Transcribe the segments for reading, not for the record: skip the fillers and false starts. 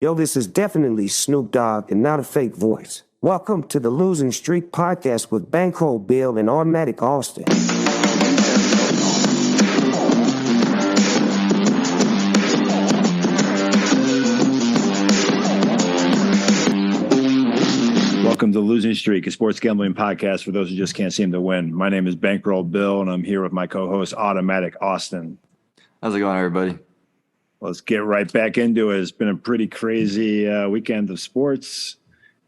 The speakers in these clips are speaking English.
Yo, this is definitely Snoop Dogg and not a fake voice. Welcome to the Losing Streak podcast with Bankroll Bill and Automatic Austin. Welcome to Losing Streak, a sports gambling podcast for those who just can't seem to win. My name is Bankroll Bill, and I'm here with my co-host, Automatic Austin. How's it going, everybody? Let's get right back into it. It's been a pretty crazy weekend of sports,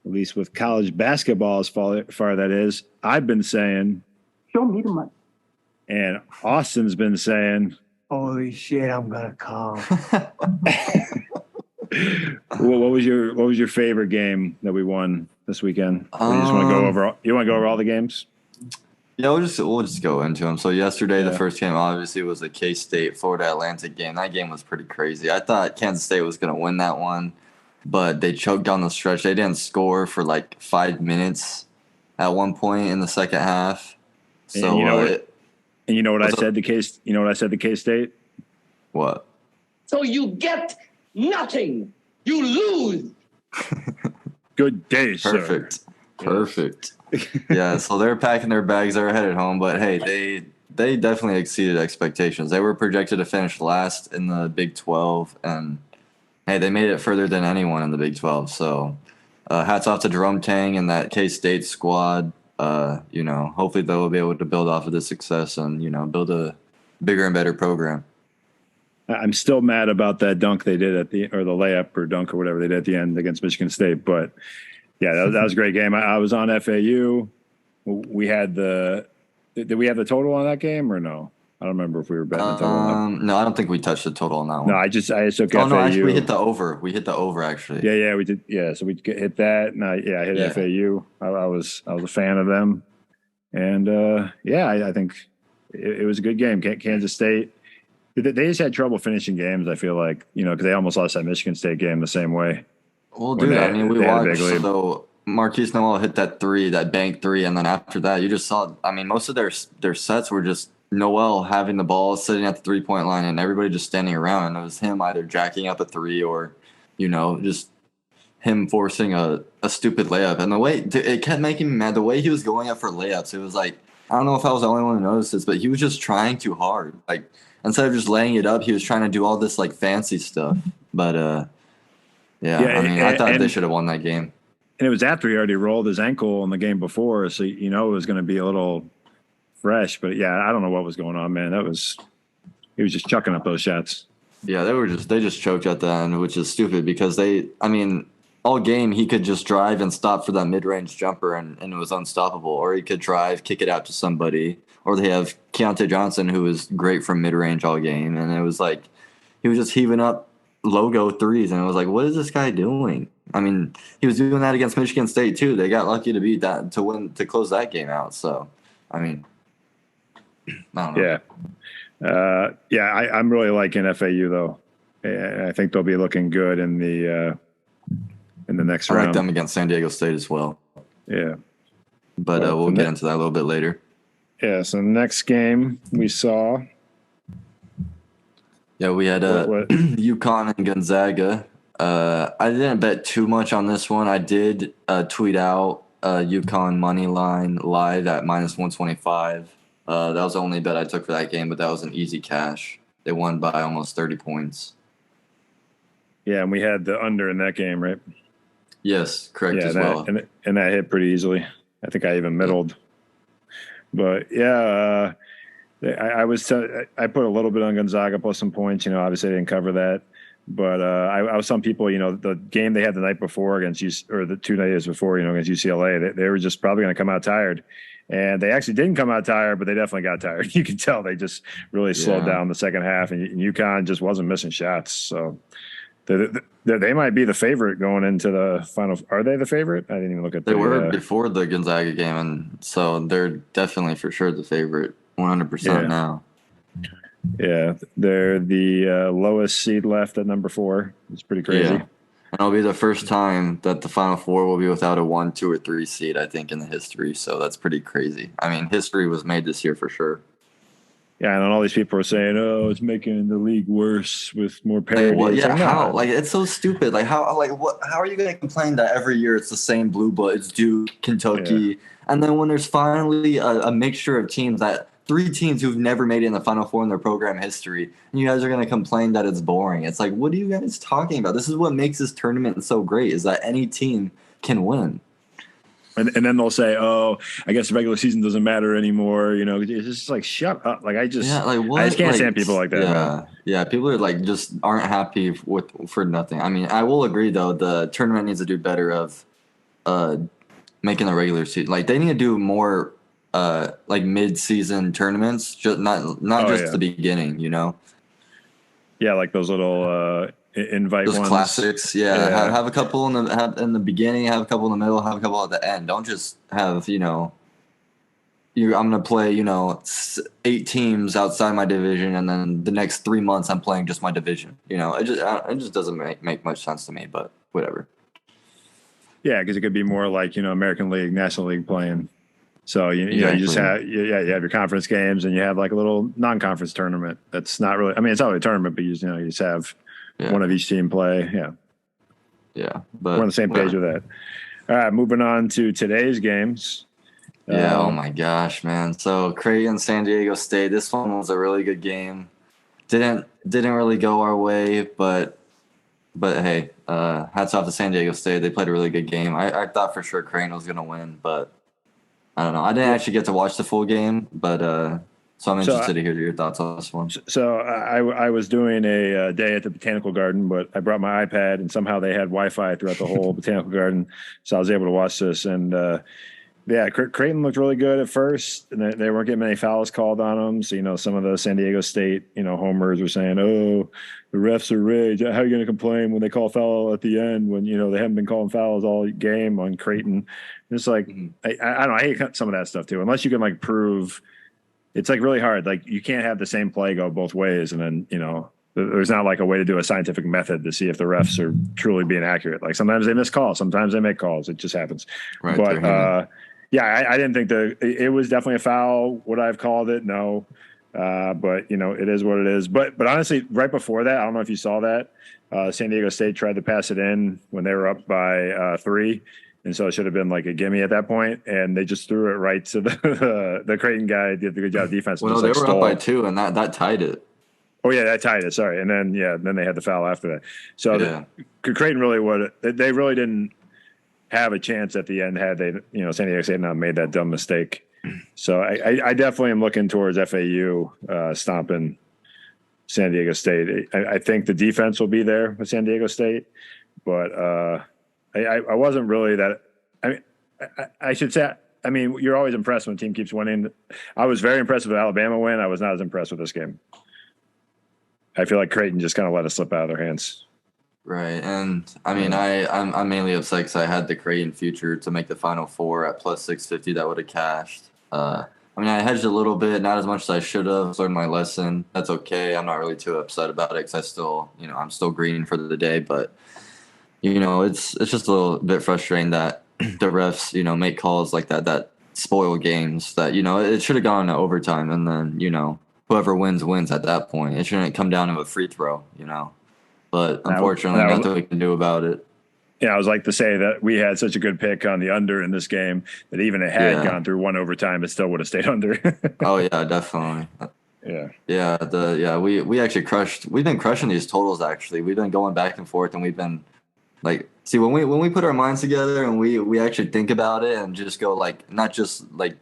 at least with college basketball as far that is. I've been saying, show me the money. And Austin's been saying, holy shit, I'm gonna call. What was your favorite game that we won this weekend? Or you just want to go over? You want to go over all the games? Yeah, we'll just go into them. So yesterday, the first game obviously was the K-State Florida Atlantic game. That game was pretty crazy. I thought Kansas State was going to win that one, but they choked down the stretch. They didn't score for like 5 minutes at one point in the second half. So you know what I said to K-State? What? So you get nothing. You lose. Good day, sir. Perfect. Yeah, so they're packing their bags. They're headed home. But, hey, they definitely exceeded expectations. They were projected to finish last in the Big 12. And, hey, they made it further than anyone in the Big 12. So, hats off to Jerome Tang and that K-State squad. Hopefully they'll be able to build off of this success and, build a bigger and better program. I'm still mad about that dunk they did or the layup or dunk or whatever they did at the end against Michigan State. But, yeah, that was a great game. I was on FAU. We had did we have the total on that game or no? I don't remember if we were betting the total. No, I don't think we touched the total on that one. No, I just took FAU. No, actually, we hit the over. We hit the over, actually. Yeah, we did. Yeah, so we hit that. And I hit FAU. I was a fan of them. And, I think it was a good game. Kansas State. They just had trouble finishing games, I feel like, because they almost lost that Michigan State game the same way. Well, dude, we watched. So Marquise Noel hit that three, that bank three, and then after that, you just saw. most of their sets were just Noel having the ball, sitting at the 3-point line, and everybody just standing around. And it was him either jacking up a three or, just him forcing a stupid layup. And the way it kept making me mad. The way he was going up for layups, it was like, I don't know if I was the only one who noticed this, but he was just trying too hard. Like, instead of just laying it up, he was trying to do all this like fancy stuff. But I thought they should have won that game. And it was after he already rolled his ankle in the game before, so it was going to be a little fresh. But yeah, I don't know what was going on, man. He was just chucking up those shots. Yeah, they just choked at the end, which is stupid because all game he could just drive and stop for that mid-range jumper and it was unstoppable. Or he could drive, kick it out to somebody. Or they have Keontae Johnson, who was great from mid-range all game. And it was like he was just heaving up logo threes. And it was like, what is this guy doing? He was doing that against Michigan State, too. They got lucky to beat that, to close that game out. So, I don't know. Yeah. I'm really liking FAU, though. I think they'll be looking good in the next round. I like them against San Diego State as well. Yeah. But we'll get into that a little bit later. Yeah, so next game we saw. Yeah, we had UConn and Gonzaga. I didn't bet too much on this one. I did tweet out UConn money line live at -125. That was the only bet I took for that game, but that was an easy cash. They won by almost 30 points. Yeah, and we had the under in that game, right? Yes, correct as well. And that hit pretty easily. I think I even middled. But yeah, I put a little bit on Gonzaga plus some points. Obviously I didn't cover that, but I was some people. The game they had the night before against or the 2 days before, against UCLA, they were just probably going to come out tired, and they actually didn't come out tired, but they definitely got tired. You can tell they just really slowed down the second half, and UConn just wasn't missing shots. So they might be the favorite going into the final. Are they the favorite? I didn't even look at. They were before the Gonzaga game, and so they're definitely for sure the favorite, 100% now. Yeah, they're the lowest seed left at number 4. It's pretty crazy. Yeah. And it'll be the first time that the Final Four will be without a 1, 2, or 3 seed, I think, in the history. So that's pretty crazy. History was made this year for sure. Yeah, and then all these people are saying, "Oh, it's making the league worse with more parity." Like, what? It's Yeah, like, how? nah. Like, it's so stupid. Like, how? Like, what? How are you going to complain that every year it's the same blue blood? It's Duke, Kentucky, and then when there's finally a mixture of teams that 3 teams who've never made it in the Final Four in their program history, and you guys are going to complain that it's boring. It's like, what are you guys talking about? This is what makes this tournament so great: is that any team can win. And then they'll say, "Oh, I guess the regular season doesn't matter anymore." You know, it's just like, shut up. Like, I just can't stand people like that. Yeah, man. yeah. People are like just aren't happy for nothing. I mean, I will agree though. The tournament needs to do better of making the regular season. Like they need to do more like mid-season tournaments, just not just the beginning. You know, Yeah, like those little invite those ones. classics. Yeah, have a couple in the beginning, have a couple in the middle, have a couple at the end. Don't just have I'm gonna play 8 teams outside my division, and then the next 3 months I'm playing just my division. It just doesn't make much sense to me. But whatever. Yeah, because it could be more like American League, National League playing. So you just have you have your conference games, and you have like a little non-conference tournament. That's not really. I mean, it's not really a tournament, but you just have one of each team play. Yeah, yeah. But we're on the same page with that. All right, moving on to today's games. Yeah, oh my gosh, man. So Creighton, San Diego State. This one was a really good game. Didn't really go our way, but hey, hats off to San Diego State. They played a really good game. I thought for sure Creighton was gonna win, but I don't know. I didn't actually get to watch the full game, but so I'm interested to hear your thoughts on this one. So I was doing a day at the Botanical Garden, but I brought my iPad, and somehow they had Wi-Fi throughout the whole Botanical Garden, so I was able to watch this. And yeah, Creighton looked really good at first, and they weren't getting many fouls called on them. So some of the San Diego State homers were saying, "Oh, the refs are rigged. How are you going to complain when they call foul at the end when they haven't been calling fouls all game on Creighton?" And it's like I don't know. I hate some of that stuff too, unless you can like prove. It's like really hard. Like you can't have the same play go both ways, and then there's not like a way to do a scientific method to see if the refs are truly being accurate. Like sometimes they miss calls, sometimes they make calls. It just happens. Right. But yeah, I didn't think it was definitely a foul. Would I have called it? No. But it is what it is. But honestly, right before that, I don't know if you saw that. San Diego State tried to pass it in when they were up by 3. And so it should have been like a gimme at that point, and they just threw it right to the Creighton guy. Did a good job defense. Well, they were up by 2, and that tied it. Oh yeah, that tied it. Sorry, and then then they had the foul after that. So Creighton they really didn't have a chance at the end had they San Diego State not made that dumb mistake. So I definitely am looking towards FAU stomping San Diego State. I think the defense will be there with San Diego State, but. I wasn't really that. I mean, I should say. I mean, you're always impressed when a team keeps winning. I was very impressed with Alabama win. I was not as impressed with this game. I feel like Creighton just kind of let it slip out of their hands. Right, and I mean, I'm mainly upset because I had the Creighton future to make the Final Four at plus 650. That would have cashed. I mean, I hedged a little bit, not as much as I should have. Learned my lesson. That's okay. I'm not really too upset about it because I still, I'm still green for the day, but. It's just a little bit frustrating that the refs, make calls like that spoil games. That it should have gone to overtime, and then whoever wins at that point. It shouldn't come down to a free throw, But unfortunately, nothing we can do about it. Yeah, I was like to say that we had such a good pick on the under in this game that even if it had gone through one overtime, it still would have stayed under. Oh yeah, definitely. Yeah. We actually crushed. We've been crushing these totals. Actually, we've been going back and forth, and we've been. Like, see, when we put our minds together and we actually think about it and just go like, not just like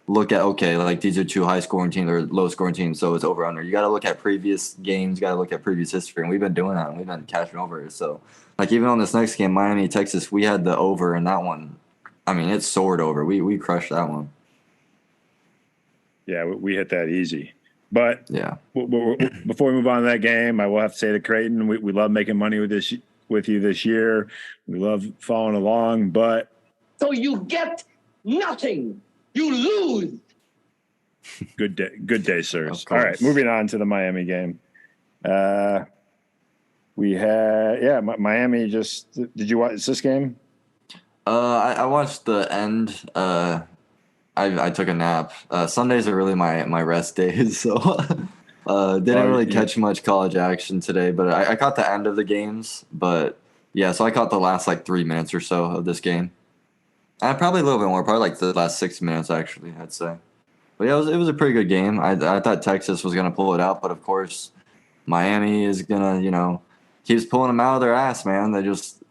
look at like these are 2 high scoring teams or low scoring teams, so it's over under. You got to look at previous games, got to look at previous history, and we've been doing that. And we've been cashing over it. So like even on this next game, Miami Texas, we had the over in that one. I mean, it soared over. We crushed that one. Yeah, we hit that easy. But yeah, before we move on to that game, I will have to say that Creighton, we love making money with you this year. We love following along, but so you get nothing. You lose. Good day, sirs. All right, moving on to the Miami game. We had Miami did you watch this game? I watched the end I took a nap. Sundays are really my rest days, so didn't really catch much college action today. But I caught the end of the games. But yeah, so I caught the last like 3 minutes or so of this game. Probably a little bit more, probably like the last 6 minutes actually, I'd say. But yeah, it was a pretty good game. I thought Texas was gonna pull it out, but of course, Miami is gonna keeps pulling them out of their ass, man.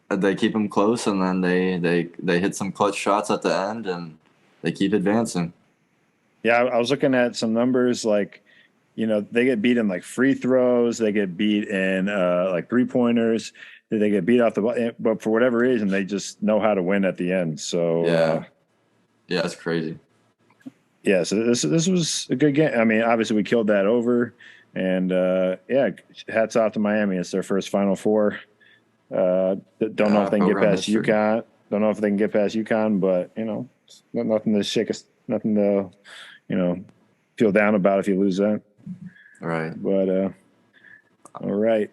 They keep them close, and then they hit some clutch shots at the end, and they keep advancing. Yeah, I was looking at some numbers like, they get beat in like free throws, they get beat in like 3-pointers, they get beat off the ball, but for whatever reason, they just know how to win at the end. So yeah, it's crazy. Yeah, so this was a good game. I mean, obviously we killed that over, and hats off to Miami. It's their first Final Four. Don't know if they can get past UConn. Don't know if they can get past UConn, but nothing to shake us, nothing to feel down about if you lose that. Right. But all right.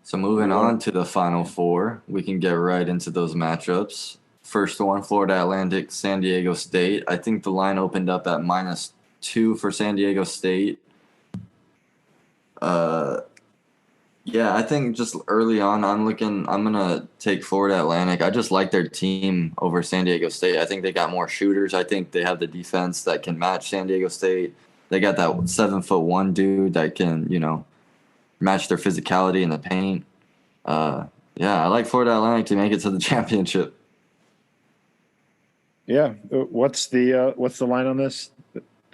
So moving on to the Final Four, we can get right into those matchups. First one, Florida Atlantic, San Diego State. I think the line opened up at -2 for San Diego State. Yeah, I think just early on, I'm going to take Florida Atlantic. I just like their team over San Diego State. I think they got more shooters. I think they have the defense that can match San Diego State. They got that 7'1" dude that can, match their physicality in the paint. Yeah, I like Florida Atlantic to make it to the championship. Yeah, what's the line on this?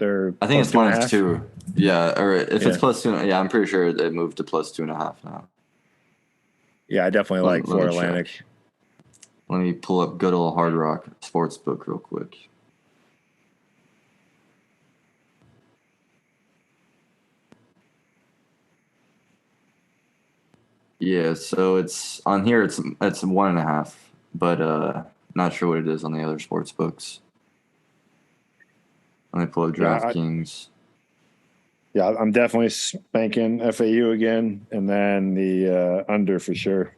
I think it's -2. Yeah, or if it's +2, yeah, I'm pretty sure it moved to +2.5 now. Yeah, I definitely like Florida Atlantic. Let me pull up good old Hard Rock Sportsbook real quick. Yeah, so it's on here. It's 1.5, but not sure what it is on the other sports books. Let me pull up DraftKings. Yeah, I'm definitely spanking FAU again, and then the under for sure.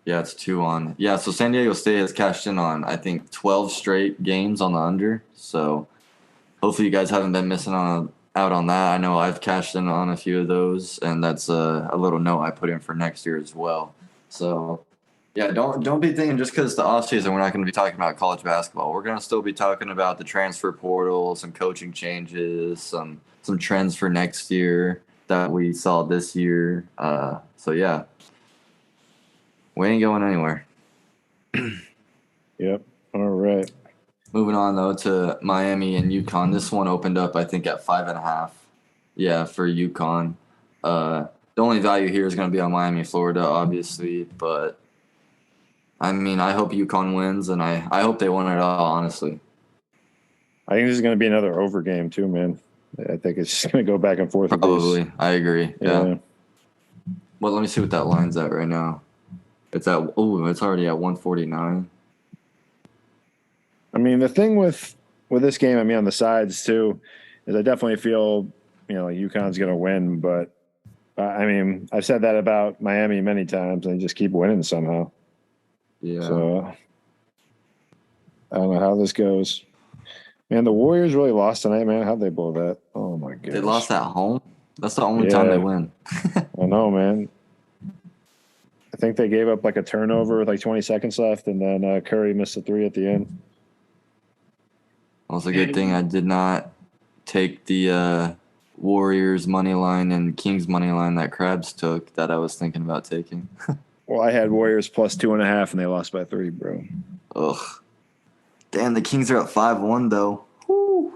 Yeah, it's 2 on. Yeah, so San Diego State has cashed in on, I think, 12 straight games on the under. So hopefully you guys haven't been missing out on that. I know I've cashed in on a few of those, and that's a little note I put in for next year as well. So yeah, don't be thinking just because it's the offseason we're not going to be talking about college basketball. We're going to still be talking about the transfer portal, some coaching changes, some trends for next year that we saw this year. So yeah, we ain't going anywhere. Yep. All right. Moving on though to Miami and UConn. This one opened up, I think, at 5.5. Yeah, for UConn. The only value here is going to be on Miami, Florida, obviously, but I mean, I hope UConn wins, and I hope they win it all, honestly. I think this is going to be another over game too, man. I think it's just going to go back and forth. Probably. I agree. Yeah. Well, let me see what that line's at right now. It's already at 149. I mean, the thing with this game, I mean, on the sides too, is I definitely feel, UConn's going to win, but I mean, I've said that about Miami many times, and they just keep winning somehow. Yeah. So I don't know how this goes. Man, the Warriors really lost tonight, man. How'd they blow that? Oh my goodness. They lost at home? That's the only time they win. I know, man. I think they gave up like a turnover with like 20 seconds left, and then Curry missed a 3 at the end. Well, it's a good thing I did not take the Warriors money line and Kings money line that Krabs took that I was thinking about taking. Well, I had Warriors plus 2.5, and they lost by 3, bro. Ugh. Damn, the Kings are up 5-1 though. Woo.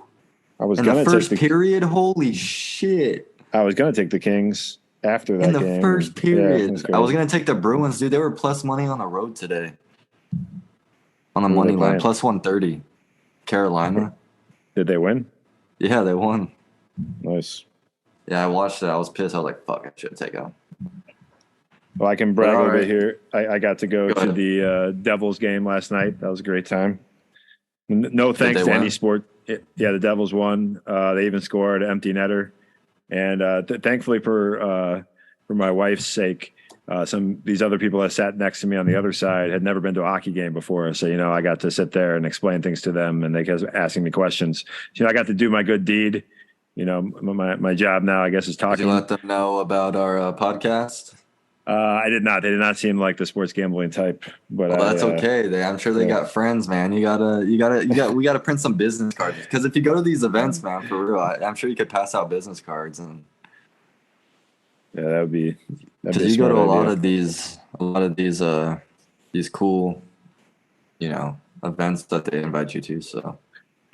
I was in gonna the first take the period. Holy shit! I was gonna take the Kings after that in the game. first period. Yeah, I was gonna take the Bruins, dude. They were plus money on the road today. On the Who money they line, playing? plus 130. Carolina. Did they win? Yeah, they won. Nice. Yeah, I watched it. I was pissed. I was like, "Fuck, I should have taken them." Well, I can brag a little bit right. here. I got to go to ahead. the Devils game last night. That was a great time. No thanks they to win? any sport. Yeah, the Devils won. They even scored an empty netter. And thankfully for my wife's sake, these other people that sat next to me on the other side had never been to a hockey game before. So, I got to sit there and explain things to them, and they kept asking me questions. I got to do my good deed. My job now, I guess, is talking. Did you let them know about our podcast? I did not. They did not seem like the sports gambling type, but that's okay. I'm sure they got friends, man. We gotta print some business cards, because if you go to these events, man, for real, I'm sure you could pass out business cards, and that would be. Because you go to a lot of these cool, events that they invite you to. So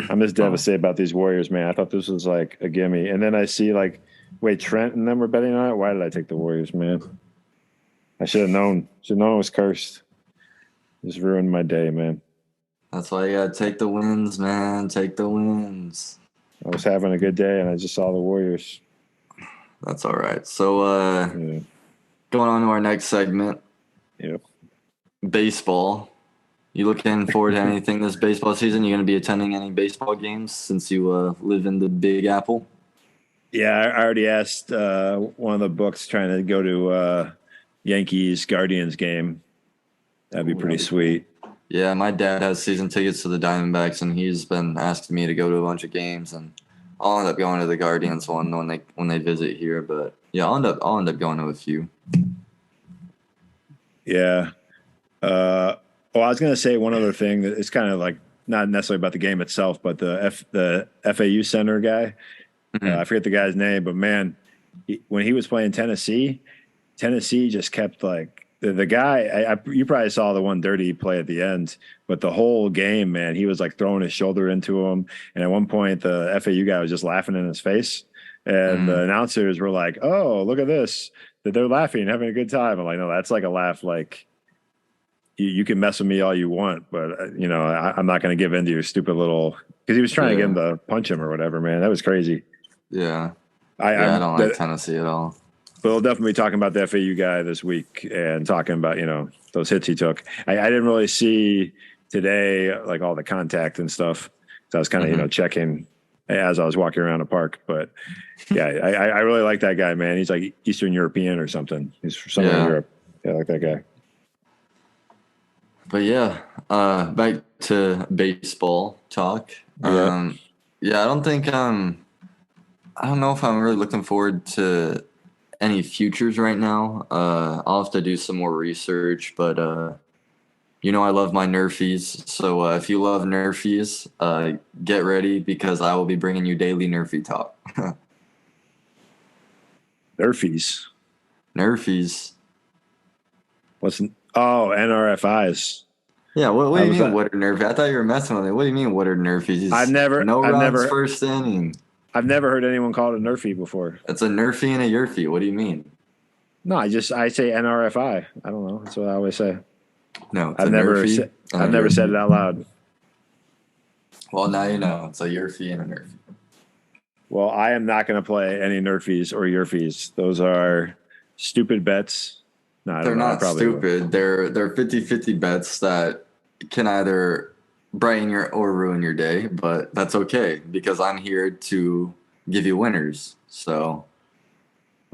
I'm just devastated about these Warriors, man. I thought this was like a gimme, and then I see wait, Trent and them were betting on it. Why did I take the Warriors, man? I should have known. Should have known it was cursed. Just ruined my day, man. That's why you gotta take the wins, man. Take the wins. I was having a good day, and I just saw the Warriors. That's all right. So, going on to our next segment. Yep. Baseball. You looking forward to anything this baseball season? You going to be attending any baseball games since you live in the Big Apple? Yeah, I already asked one of the books trying to go to Yankees Guardians game. That'd be pretty sweet. Yeah, my dad has season tickets to the Diamondbacks, and he's been asking me to go to a bunch of games, and I'll end up going to the Guardians one when they visit here. But yeah, I'll end up going to a few. Yeah. I was gonna say one other thing that is kind of like not necessarily about the game itself, but the FAU center guy. Mm-hmm. I forget the guy's name, but man, when he was playing Tennessee just kept the guy. You probably saw the one dirty play at the end, but the whole game, man, he was throwing his shoulder into him. And at one point, the FAU guy was just laughing in his face, and the announcers were like, "Oh, look at this! That they're laughing, having a good time." I'm like, "No, that's like a laugh. You can mess with me all you want, but I'm not going to give in to your stupid little." Because he was trying to get him to punch him or whatever. Man, that was crazy. Yeah, I don't like Tennessee at all. But we'll definitely be talking about the FAU guy this week and talking about, those hits he took. I didn't really see today, all the contact and stuff. So I was kind of, checking as I was walking around the park. But yeah, I really like that guy, man. He's like Eastern European or something. He's from somewhere in Europe. Yeah, I like that guy. But yeah, back to baseball talk. I don't think, I don't know if I'm really looking forward to any futures right now. I'll have to do some more research, but I love my Nerfies. So if you love Nerfies, get ready, because I will be bringing you daily Nerfie talk. Nerfies. NRFIs. Yeah, what do you mean, what are Nerfies? I thought you were messing with me. What do you mean, what are Nerfies? I've never first inning. I've never heard anyone call it a Nerfie before. It's a Nerfie and a Yerfie. What do you mean? No, I say NRFI. I don't know. That's what I always say. No, I've never said it out loud. Well, now you know. It's a Yerfie and a Nerfie. Well, I am not going to play any Nerfies or Yerfies. Those are stupid bets. No, they're not stupid. They're 50-50 bets that can either brighten or ruin your day, but that's okay, because I'm here to give you winners. So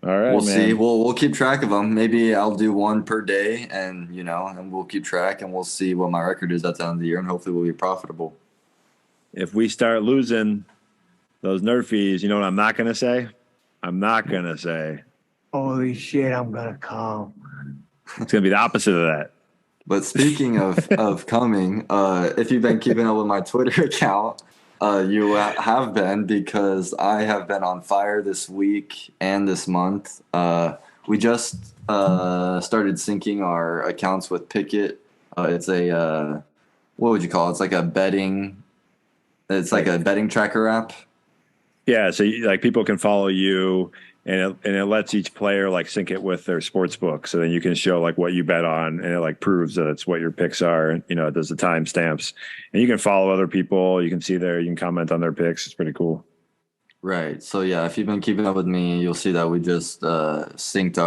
all right, we'll see. We'll keep track of them. Maybe I'll do one per day, and and we'll keep track, and we'll see what my record is at the end of the year, and hopefully we'll be profitable. If we start losing those Nerfies, you know what I'm not going to say? I'm not going to say, holy shit, I'm going to come. It's going to be the opposite of that. But speaking of coming, if you've been keeping up with my Twitter account, you have been, because I have been on fire this week and this month. We just started syncing our accounts with Picket. It's a what would you call it? It's like a betting. It's like a betting tracker app. Yeah, so people can follow you, and it lets each player sync it with their sports book, so then you can show what you bet on, and it proves that it's what your picks are. And, it does the timestamps, and you can follow other people. You can see there, you can comment on their picks. It's pretty cool. Right. So yeah, if you've been keeping up with me, you'll see that we just synced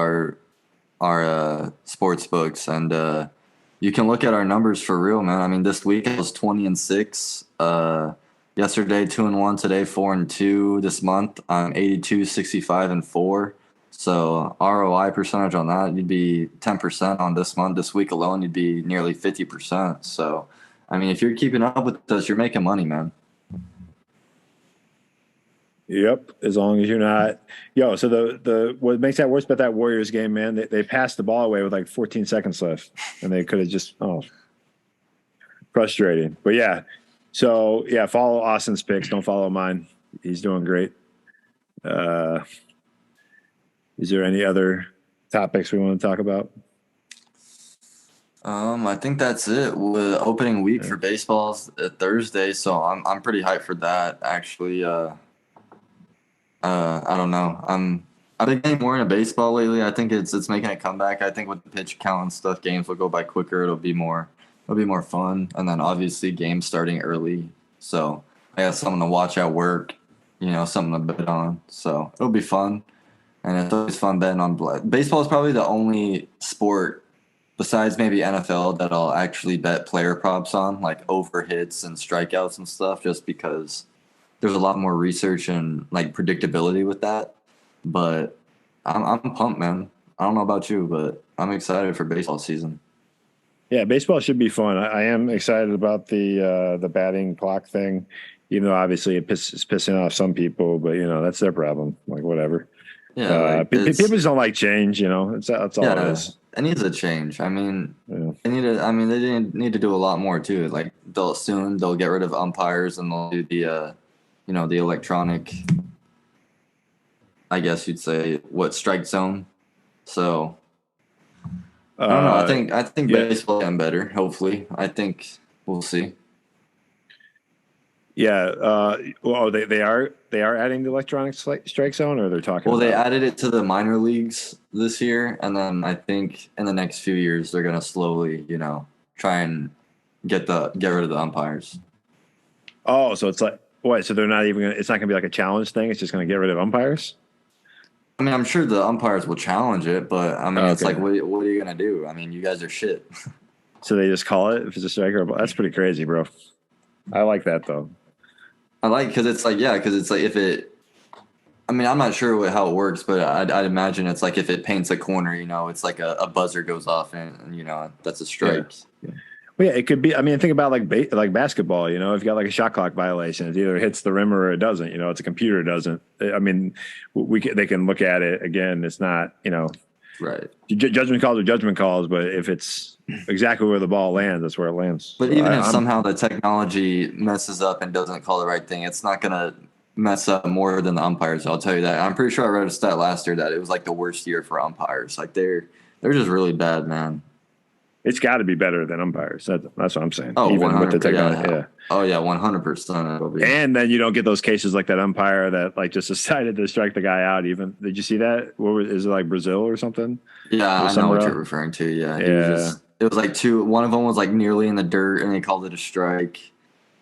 our sports books, and you can look at our numbers for real, man. I mean, this week I was 20-6. Yesterday 2-1, today 4-2. This month I'm 82, 65, and 4. So ROI percentage on that, you'd be 10% on this month. This week alone, you'd be nearly 50%. So, I mean, if you're keeping up with this, you're making money, man. Yep, as long as you're not, So the what makes that worse about that Warriors game, man? They passed the ball away with like 14 seconds left, and they could have just frustrating. But yeah, so yeah, follow Austin's picks. Don't follow mine. He's doing great. Is there any other topics we want to talk about? I think that's it. With opening week for baseball's Thursday, so I'm pretty hyped for that. Actually, I don't know. I've been getting more into baseball lately. I think it's making a comeback. I think with the pitch count and stuff, games will go by quicker. It'll be more fun. And then obviously games starting early, so I got something to watch at work. Something to bet on. So it'll be fun. And it's always fun betting on blood. Baseball is probably the only sport besides maybe NFL that I'll actually bet player props on, like over hits and strikeouts and stuff, just because there's a lot more research and like predictability with that. But I'm pumped, man. I don't know about you, but I'm excited for baseball season. Yeah, baseball should be fun. I am excited about the batting clock thing, even though obviously it's pissing off some people, but that's their problem. Like whatever. Yeah, people just don't like change. That's all it is. It needs a change. I mean, they didn't need to do a lot more too. Like they'll get rid of umpires and they'll do the the electronic, I guess you'd say, strike zone. So I don't know. I think baseball getting better. Hopefully, I think we'll see. Yeah. Well, they are adding the electronic strike zone, or they're talking. Well, they added it to the minor leagues this year, and then I think in the next few years they're gonna slowly, try and get rid of the umpires. Oh, so it's like what? So they're not even gonna. It's not gonna be like a challenge thing. It's just gonna get rid of umpires. I mean, I'm sure the umpires will challenge it, but I mean, It's like, what are you gonna do? I mean, you guys are shit. So they just call it if it's a striker. That's pretty crazy, bro. I like that though. I like because it's like if it. I mean, I'm not sure how it works, but I'd imagine it's like if it paints a corner, it's like a buzzer goes off and that's a strike. Yeah. Well, yeah, it could be. I mean, think about like basketball. If you got like a shot clock violation, it either hits the rim or it doesn't. It's a computer doesn't. I mean, they can look at it again. It's not. Right. Judgment calls are judgment calls, but if it's exactly where the ball lands, that's where it lands. But even if somehow the technology messes up and doesn't call the right thing, it's not gonna mess up more than the umpires. I'll tell you that. I'm pretty sure I read a stat last year that it was like the worst year for umpires. Like they're just really bad, man. It's got to be better than umpires. That's what I'm saying. Oh, even with the technology. Yeah. Oh yeah, 100%. And then you don't get those cases like that umpire that like just decided to strike the guy out. Even did you see that? Is it like Brazil or something? Yeah, I know what you're referring to. Yeah, it was like two. One of them was like nearly in the dirt, and they called it a strike.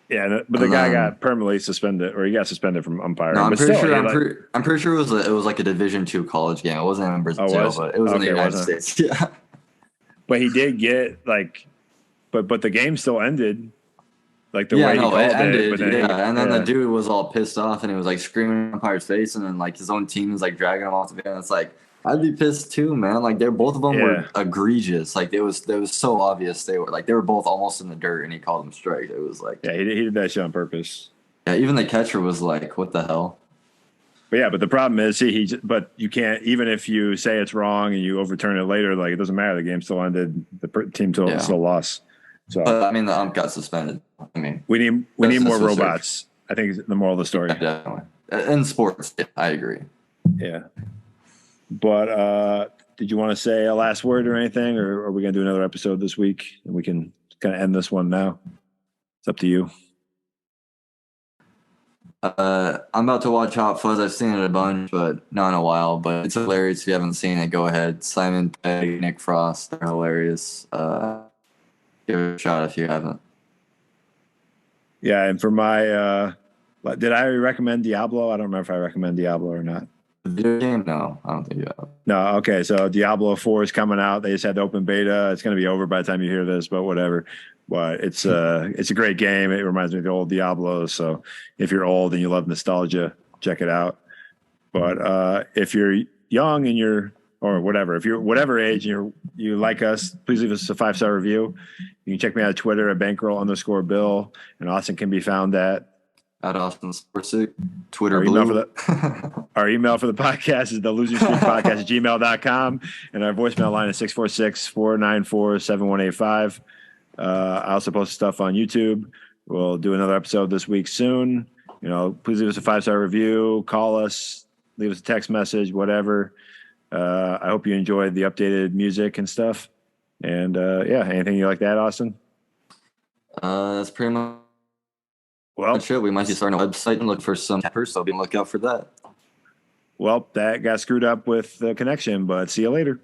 Yeah, but the guy got permanently suspended, or he got suspended from umpiring. No, I'm pretty sure it was like a Division II college game. It wasn't in Brazil, but it was in the United States. Yeah. But he did get but the game still ended. Like the way he called it ended. But then and then the dude was all pissed off and he was like screaming in the umpire's face, and then like his own team was like dragging him off the field. It's like I'd be pissed too, man. Like both of them were egregious. Like it was so obvious they were both almost in the dirt, and he called them strike. It was like he did that shit on purpose. Yeah, even the catcher was like, "What the hell?" But the problem is, but you can't, even if you say it's wrong and you overturn it later, like it doesn't matter. The game still ended. The team still lost. So I mean, the ump got suspended. I mean, we need more robots. I think is the moral of the story. Yeah, definitely. In sports, I agree. Yeah. But did you want to say a last word or anything, or are we going to do another episode this week and we can kind of end this one now? It's up to you. I'm about to watch Hot Fuzz. I've seen it a bunch, but not in a while. But it's hilarious. If you haven't seen it, go ahead. Simon Pegg, Nick Frost, they're hilarious. Give it a shot if you haven't. Yeah, and for my, did I recommend Diablo? I don't remember if I recommend Diablo or not. The video game? No, I don't think you have. No, okay. So Diablo 4 is coming out. They just had the open beta. It's going to be over by the time you hear this, but whatever. But it's a great game. It reminds me of the old Diablo. So if you're old and you love nostalgia, check it out. But if you're young and or whatever, if you're whatever age and you like us, please leave us a 5-star review. You can check me out on Twitter at Bankroll_Bill, and Austin can be found at Austin Sportsick, Twitter our blue. Our email for the podcast is thelosingstreakpodcast@gmail.com, and our voicemail line is 646-494-7185. I also post stuff on YouTube. We'll do another episode this week soon. Please leave us a 5-star review, call us, leave us a text message, whatever. I hope you enjoyed the updated music and stuff. And anything you like to add, Austin? That's pretty much it. We might be starting a website and look for some tappers, so be on the lookout for that. Well, that got screwed up with the connection, but see you later.